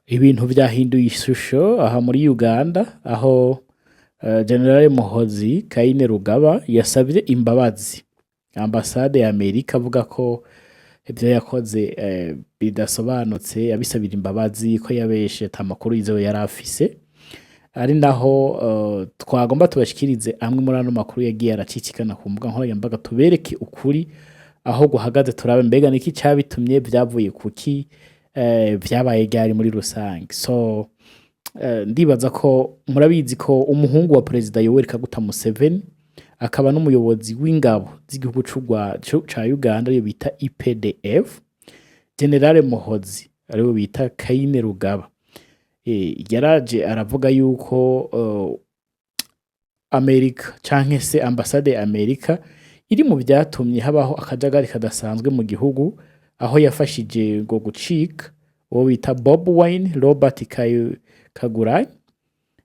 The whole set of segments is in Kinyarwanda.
ibintu vyahinduye ishusho aha muri Uganda aho General Muhozi Kainerugaba yasavye imbabazi ambasade ya Amerika avuga ko ivyo yakoze bidasobanutse, yabisabira imbabazi ko yabeshe ata makuru yizewe yari afise, ari naho twagomba tubashikirize amwe muri ano makuru yagiye aracicikana ku mbuga nkoranyambaga tubereke ukuri aho guhagaze, turabe mbega niki cabitumye, vyavuye kuki, vyabaye ryari muri rusange. So ndibaza ko murabizi ko umuhungu wa Perezida Yoweri Kaguta Museveni akaba n'umuyobozi w'ingabo z'igihugu ca Uganda yo bita IPDF, General Muhozi ariwe bita Kainerugaba, yaraje aravuga yuko Amerika canke se ambasade ya Amerika iri mu vyatumye habaho akajagari kadasanzwe mu gihugu, aho yafashije ngo gucika uwo bita Bobi Wine, Robert Kyagulanyi,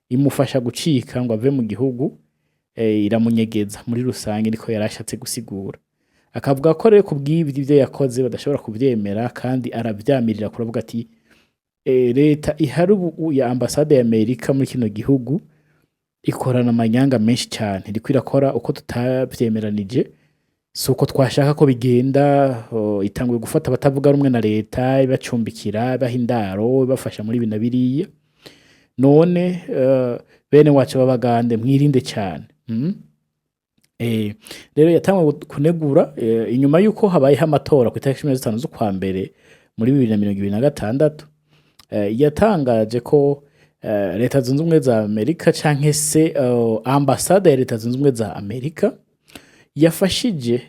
imufasha gucika ngo ave mu gihugu, iramunyegeza muri rusange niko yarashatse gusigura. Akavuga ko rero kubw'ibyo ivyo yakoze badashobora kuvyemera, kandi aravyamirira kuravuga ati leta ihari ubu ya ambasade ya Amerika muri kino gihugu ikorana amanyanga menshi cyane, iriko irakora uko tutavyemeranije, si uko twashaka ko bigenda. Itanguye gufata abatavuga rumwe na leta, ibacumbikira, ibaha indaro, ibafasha muri ibi na biriya. None bene wacu b'Abagande mwirinde cyane. Rero yatanguye kunegura inyuma yuko habayeho amatora ku itariki 15 z'ukwa mbere muri 2026, yatangaje ko Leta Zunze Ubumwe za Amerika canke se ambasade ya Leta Zunze Ubumwe za Amerika yafashije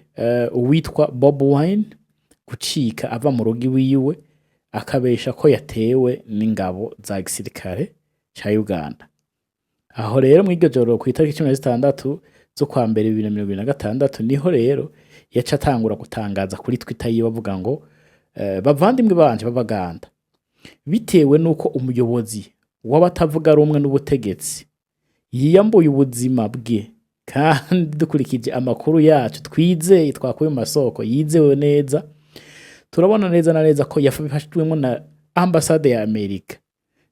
uwitwa Bobi Wine gucika ava mu rugo iwiwe, akabesha ko yatewe n'ingabo za gisirikare ca Uganda. Aho rero mw'iryo joro ku itariki 16 z'ukwa mbere 2026 niho rero yaca atangura gutangaza kuri Twitter yiwe avuga ngo bavandimwe banje b'Abaganda, bitewe nuko umuyobozi w'abatavuga rumwe n'ubutegetsi yiyambuye ubuzima bwe, kandi dukurikije amakuru yacu twizeye twakuye mu masoko yizewe neza, turabona neza na neza ko yafashwemo na ambasade ya Amerika,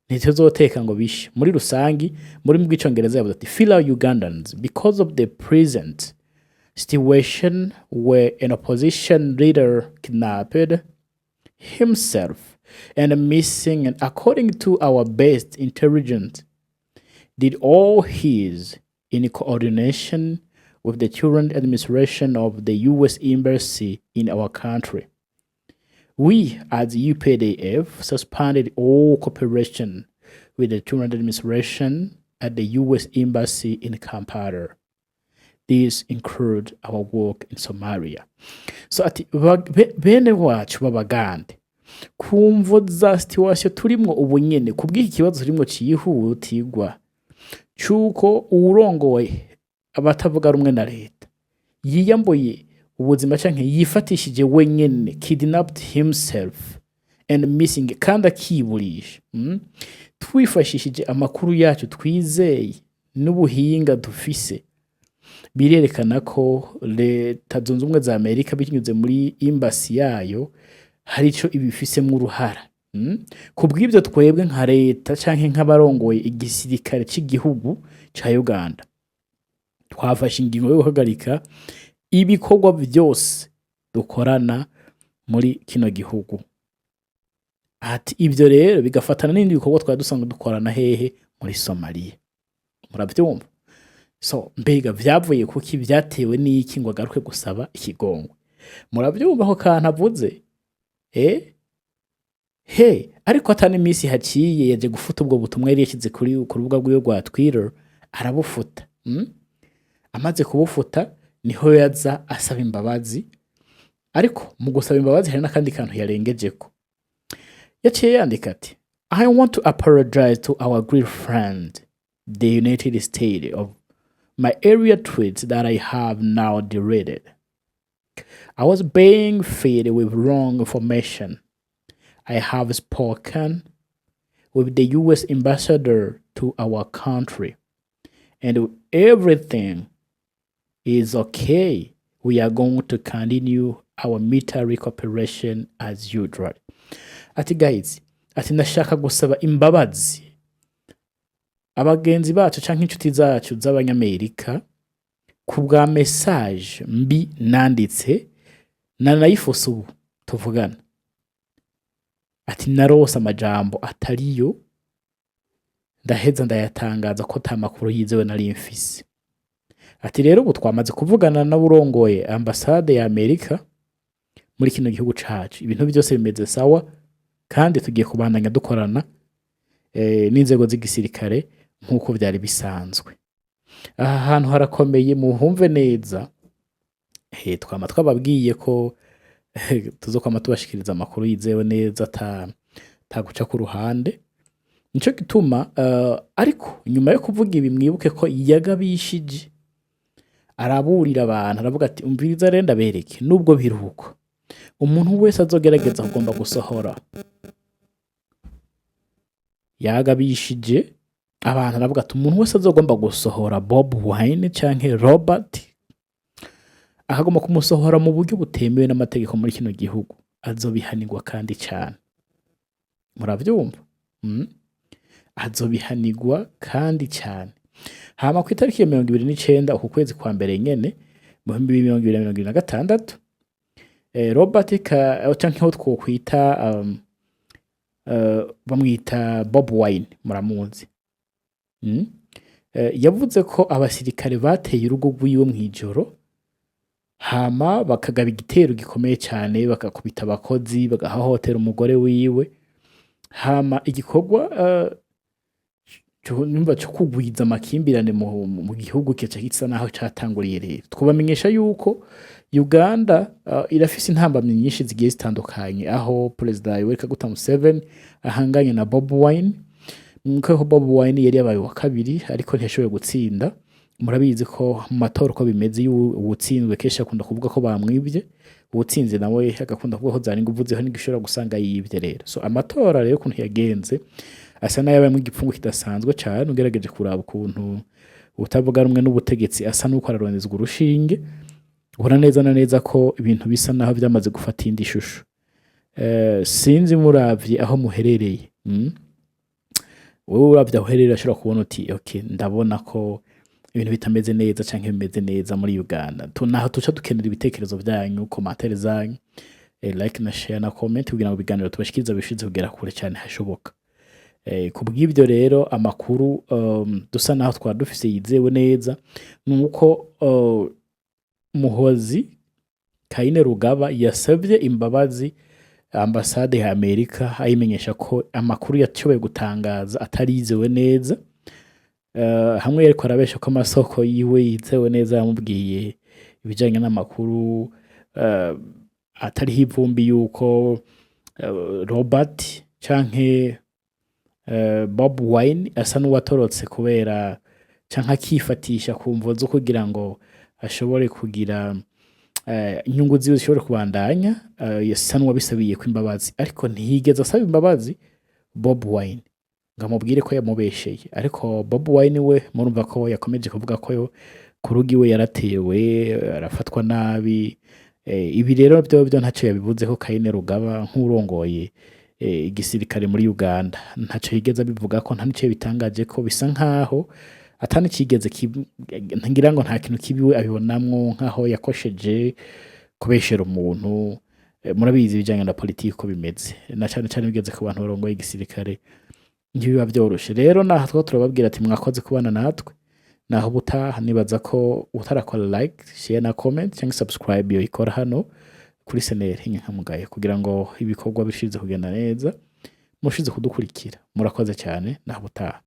ntituzoteka ngo bishe. Muri rusangi muri bw'icongereza yavuze ati fellow Ugandans, because of the present situation where an opposition leader kidnapped himself and missing, and according to our best intelligence did all his in coordination with the current administration of the US Embassy in our country. We, as UPDF, suspended all cooperation with the current administration at the US Embassy in Kampala. These include our work in Somalia. So ati bene wacu b'Abagande, kumvo za situation turimwo ubu nyene, kubw'iki kibazo turimwo cihutirwa cuko urongoye abatavuga rumwe na leta yiyambuye ubuzima canke yifatishije wenyene, kidnapped himself and missing, kandi akiburisha. Twifashishije amakuru yacu twizeye n'ubuhinga dufise, birerekana ko Leta Zunze Ubumwe za Amerika binyuze muri embassy yayo hari ico ibifisemo uruhara. Kubw'ibyo twebwe nka leta canke nk'abarongoye igisirikare c'igihugu ca Uganda twafashe ingingo yo guhagarika ibikorwa byose dukorana muri kino gihugu. Ati ibyo rero bigafatana n'indi bikorwa twari dusanzwe dukorana hehe muri Somalia. Murabyumva? So mbega vyavuye kuki, vyatewe n'iki ngo agaruke gusaba ikigongwe? Murabyumva aho kantu avuze? Ariko atani imisi haciye yaje gufuta ubwo butumwa yari yashyize ku rubuga rwiwe rwa Twitter, arabufuta. Amaze kubufuta niho yaza asaba imbabazi, ariko mu gusaba imbabazi hari n'akandi kantu yarengejeko. Yaciye yandika ati I want to apologize to our great friend the United States of my earlier tweets that I have now deleted. I was being fed with wrong information. I have spoken with the US ambassador to our country, and everything is okay. We are going to continue our military cooperation as usual. Ati guys, ati ndashaka gusaba imbabazi abagenzi bacu canke inshuti zacu z'abanyamerika ku bwa message mbi nanditse nanayifose ubu tuvugana. Ati narose amajambo atariyo ndaheza ndayatangaza ko ata makuru yizewe nari mfise. Ati rero ubu twamaze kuvugana na burongoye ambasade ya Amerika muri kino gihugu cacu, ibintu byose bimeze sawa kandi tugiye kubandanya dukorana n'inzego z'igisirikare nk'uko byari bisanzwe. Aha hantu harakomeye muhumve neza. Twama twababwiye ko tuzokwama tubashikiriza amakuru yizewe neza taguca ku ruhande. Nico gituma ariko nyuma yo kuvuga ibi mwibuke ko yagabishije araburira abantu aravuga ati umviriza renda bereke nubwo biruhuko umuntu wese azogerageza kugomba gusohora. Yagabishije abantu aravuga ati umuntu wese azogomba gusohora Bobi Wine canke Robert akagomba kumusohora mu buryo butemewe n'amategeko muri kino gihugu azobihanirwa kandi cyane. Muravyumva? Azobihanirwa kandi cyane. Hama ku itariki ya 29 uku kwezi kwa mbere nyene mu 2026 Robert canke ho twokwita bamwita Bobi Wine muramuzi. Yavuze ko abasirikare bateye urugo rwiwe mwijoro hama bakagaba igitero gikomeye cyane bakakubita abakozi bagahohotera umugore wiwe. Hama igikorwa cyo kugwiza amakimbirane mu gihugu kica gisa naho catanguriye. Rero twubamenyesha yuko Uganda irafise intambamye nyinshi zigiye zitandukanye aho President Yoweri Museveni ahanganye na Bobi Wine. Nkuko Bobi Wine yari yabaye wa kabiri ariko ntiyashoboye gutsinda. Murabizi ko mu matora ko bimeze ubutsinzwe kesha akunda kuvuga ko bamwibye, ubutsinze nawe agakunda kuvuga ko zari nguvuzeho n'igishobora gusanga yibye. Rero so amatora rero kuntu yagenze asa nayabaye mu gipfungu kidasanzwe cyane. Ugerageje kuraba ukuntu utavuga rumwe n'ubutegetsi asa nuko ararondezwa urushinge, ubona neza na neza ko ibintu bisa naho byamaze gufata indi shusho. Sinzi muravye aho muherereye. Wowe uravye aho uherereye ashobora kubona uti okay ndabona ko ibintu bitameze neza canke bimeze neza muri Uganda. Naho tuca dukenera ibitekerezo byanyu, commentaire zanyu, like na share na comment kugira ngo biganiro tubashikiriza bishize kugera kure cyane hashoboka. Kubw'ibyo rero amakuru dusa naho twadufise yizewe neza nuko Muhozi Kainerugaba yasabye imbabazi ambasade ya Amerika ayimenyesha ko amakuru yacoboye gutangaza atarizewe neza. Hamwe yariko arabesha ko amasoko yiwe yizewe neza yamubwiye ibijanye n'amakuru atari hivumbi yuko Robert canke Bobi Wine asa n'uwatorotse kubera canke akifatisha kumvo zo kugira ngo ashobore kugira inyungu ziwe zishobore kubandanya. Yasa n'uwabisabiye ko imbabazi ariko ntiyigeze asaba imbabazi Bobi Wine ngamubwire ko yamubesheye. Ariko Bobi Wine we murumva ko yakomeje kuvuga ko kurugi we yaratewe arafatwa nabi. Ibi rero byo ntacyo yabivuze ko Kainerugaba nk'urongoye igisirikare muri Uganda ntacyo yigeze bivuga ko nta nice bitangaje ko bisa nkaho atani kigeze ngira ngo nta kintu kibiwe abibonamwo nkaho yakosheje kubeshera umuntu. Murabizi bijanye na politiki ko bimeze na cyane bigeze ku bantu barongoye igisirikare ntibiba byoroshe. Rero naho two turababwira ati mwakoze kubana natwe, naho butaha nibaza ko utarakora like, share na comment cyangwa subscribe yo ikora hano kuri channel Inkinzo kugira ngo ibikorwa bishize kugenda neza mushize kudukurikira. Murakoze cyane naho butaha.